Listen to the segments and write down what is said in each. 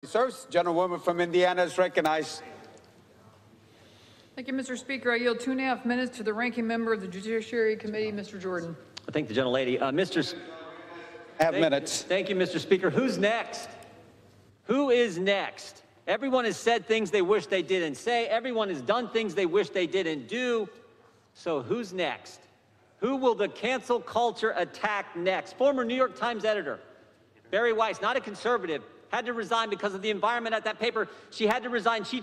Reserves. Gentlewoman from Indiana is recognized. Thank you, Mr. Speaker. I yield 2.5 minutes to the ranking member of the Judiciary Committee, Mr. Jordan. I thank the gentlelady. Minutes. Thank you, Mr. Speaker. Who's next? Who is next? Everyone has said things they wish they didn't say. Everyone has done things they wish they didn't do. So who's next? Who will the cancel culture attack next? Former New York Times editor Barry Weiss, not a conservative, had to resign because of the environment at that paper. She had to resign. She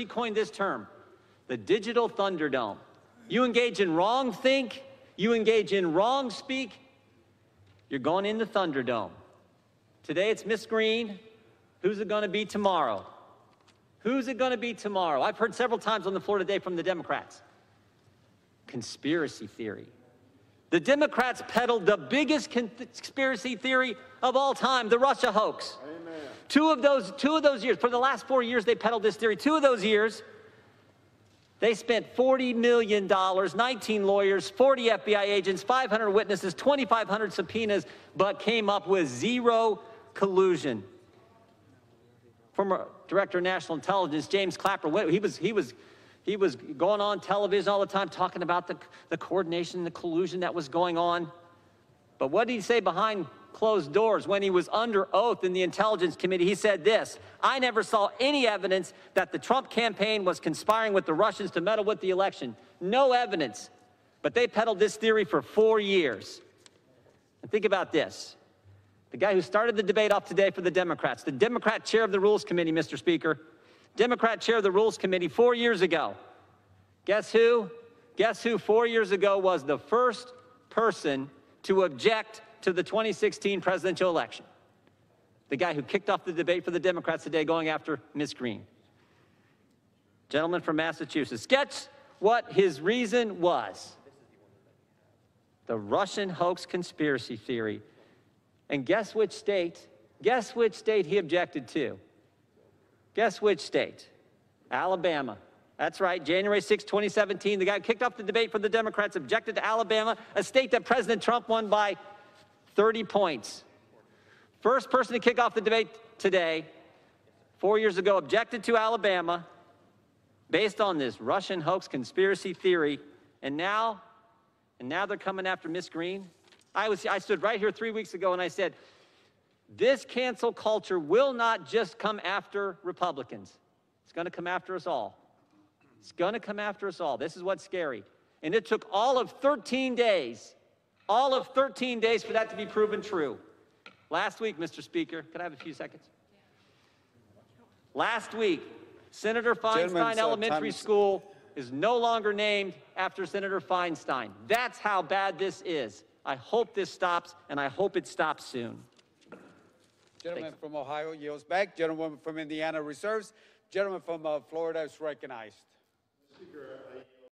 coined this term, the digital Thunderdome. You engage in wrong think, you engage in wrong speak, you're going in the Thunderdome. Today it's Miss Green. Who's it going to be tomorrow? Who's it going to be tomorrow? I've heard several times on the floor today from the Democrats. Conspiracy theory. The Democrats peddled the biggest conspiracy theory of all time, the Russia hoax. Amen. Two of those years, for the last 4 years, they peddled this theory. 2 of those years, they spent $40 million, 19 lawyers, 40 FBI agents, 500 witnesses, 2,500 subpoenas, but came up with zero collusion. Former Director of National Intelligence, James Clapper, he was going on television all the time talking about the coordination and the collusion that was going on. But what did he say behind closed doors when he was under oath in the Intelligence Committee? He said this: I never saw any evidence that the Trump campaign was conspiring with the Russians to meddle with the election. No evidence. But they peddled this theory for 4 years. And think about this. The guy who started the debate off today for the Democrats, the Democrat chair of the Rules Committee, Mr. Speaker, Democrat chair of the Rules Committee 4 years ago. Guess who? Guess who 4 years ago was the first person to object to the 2016 presidential election? The guy who kicked off the debate for the Democrats today going after Ms. Green. Gentleman from Massachusetts. Guess what his reason was? The Russian hoax conspiracy theory. And guess which state he objected to? Guess which state? Alabama. That's right, January 6, 2017, the guy who kicked off the debate for the Democrats objected to Alabama, a state that President Trump won by 30 points. First person to kick off the debate today, 4 years ago, objected to Alabama based on this Russian hoax conspiracy theory, and now they're coming after Miss Green. I stood right here 3 weeks ago and I said, this cancel culture will not just come after Republicans. It's going to come after us all. It's going to come after us all. This is what's scary. And it took all of 13 days for that to be proven true. Last week, Mr. Speaker, could I have a few seconds? Last week, Senator Feinstein Elementary School is no longer named after Senator Feinstein. That's how bad this is. I hope this stops, and I hope it stops soon. Gentleman from Ohio yields back. Gentlewoman from Indiana reserves. Gentleman from Florida is recognized. Speaker,